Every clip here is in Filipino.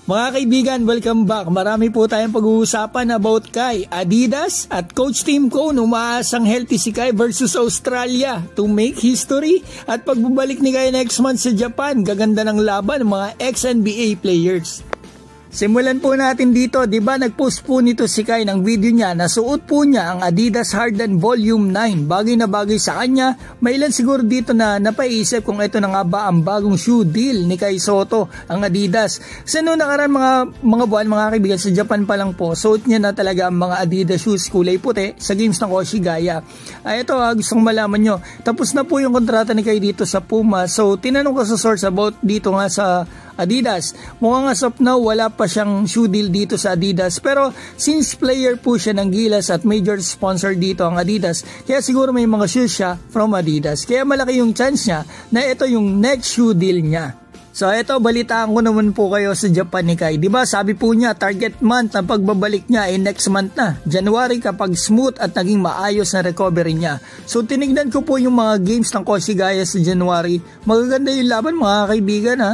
Mga kaibigan, welcome back. Marami po tayong pag-uusapan about kay Adidas at Coach Tim Cone. Umaasang healthy si Kai versus Australia to make history. At pagbabalik ni Kai next month sa Japan, gaganda ng laban ng mga ex-NBA players. Simulan po natin dito, di ba nag-post po nito si Kai ng video niya na suot po niya ang Adidas Harden Volume 9. Bagay na bagay sa kanya, may ilan siguro dito na napaisip kung ito na nga ba ang bagong shoe deal ni Kai Sotto, ang Adidas. Sa noong nakaraan mga buwan, mga kaibigan, sa Japan pa lang po, suot niya na talaga ang mga Adidas shoes kulay puti sa games ng Koshigaya. Ito gusto kong malaman nyo, tapos na po yung kontrata ni Kai dito sa Puma. So tinanong ko sa source about dito nga sa Adidas. Mukhang as of now wala pa siyang shoe deal dito sa Adidas, pero since player po siya ng Gilas at major sponsor dito ang Adidas, kaya siguro may mga shoes siya from Adidas, kaya malaki yung chance niya na ito yung next shoe deal niya. So ito, balitaan ko naman po kayo sa Japan ni Kai. Diba sabi po niya target month ng pagbabalik niya ay next month na, January, kapag smooth at naging maayos na recovery niya. So tinignan ko po yung mga games ng Koshigaya sa January. Magaganda yung laban mga kaibigan ha.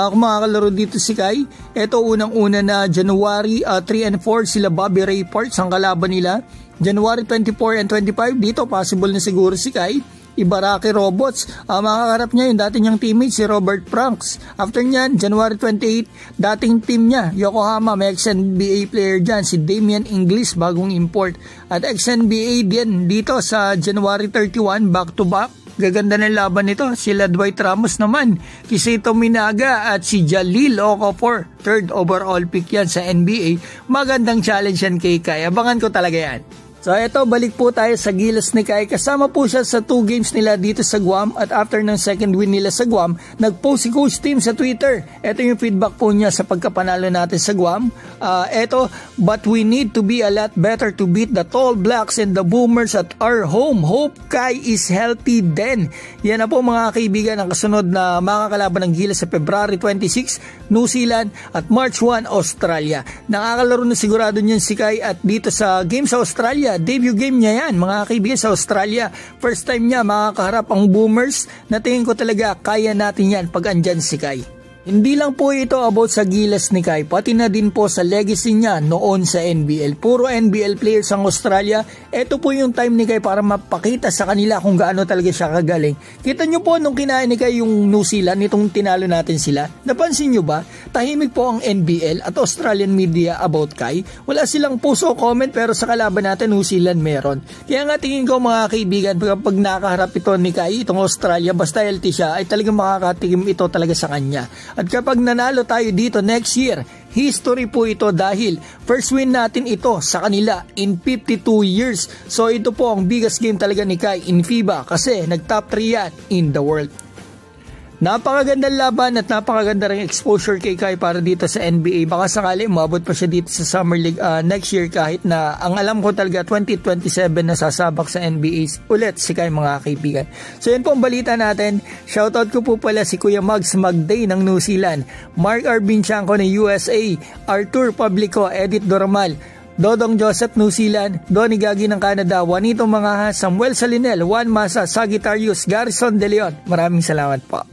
Kung makakalaro dito si Kai, ito unang-una na January 3 and 4 sila Bobby Ray Parks ang kalaban nila. January 24 and 25 dito possible na siguro si Kai. Ibaraki Robots, makakarap niya yung dati niyang teammate si Robert Franks. After niyan, January 28, dating team niya, Yokohama, may ex-NBA player dyan, si Damian Inglis, bagong import. At ex-NBA din dito sa January 31, back-to-back. Gaganda ng laban nito, sila Dwight Ramos naman, Kisito Minaga at si Jalil Okafor. Third overall pick yan sa NBA. Magandang challenge yan kay Kai. Abangan ko talaga yan. So eto, balik po tayo sa Gilas ni Kai. Kasama po siya sa 2 games nila dito sa Guam at after ng second win nila sa Guam, nag-post si Coach Tim sa Twitter. Eto yung feedback po niya sa pagkapanalo natin sa Guam. Eto, but we need to be a lot better to beat the Tall Blacks and the Boomers at our home. Hope Kai is healthy then. Yan na po mga kaibigan ang kasunod na makakalaban ng Gilas sa February 26, New Zealand at March 1, Australia. Nakakalaro na sigurado niyan si Kai at dito sa game sa Australia, debut game niya yan mga kaibigan sa Australia. First time niya makakaharap ang Boomers na tingin ko talaga kaya natin yan pag andyan si Kai. Hindi lang po ito about sa Gilas ni Kai, pati na din po sa legacy niya noon sa NBL. Puro NBL players ang Australia. Ito po yung time ni Kai para mapakita sa kanila kung gaano talaga siya kagaling. Kita nyo po nung kinain ni Kai yung New Zealand, itong tinalo natin sila. Napansin nyo ba? Tahimik po ang NBL at Australian media about Kai. Wala silang puso comment pero sa kalaban natin New Zealand meron. Kaya nga tingin ko mga kaibigan, pag nakaharap ito ni Kai, itong Australia, basta healthy siya, ay talagang makakatikim ito talaga sa kanya. At kapag nanalo tayo dito next year, history po ito dahil first win natin ito sa kanila in 52 years. So ito po ang biggest game talaga ni Kai in FIBA kasi nag-top 3 yan in the world. Napakagandang laban at napakaganda rin exposure kay Kai para dito sa NBA. Baka sakali umabot pa siya dito sa Summer League next year kahit na ang alam ko talaga 2027 na sasabak sa NBA ulit si Kai mga kaibigan. So yun po ang balita natin. Shoutout ko po pala si Kuya Mags Magday ng New Zealand, Mark Arbinchanco ng USA, Arthur Publico, Edith Doramal, Dodong Joseph New Zealand, Donnie Gagi ng Canada, Juanito Mangaha, Samuel Salinel, Juan Masa, Sagittarius, Garrison De Leon. Maraming salamat po.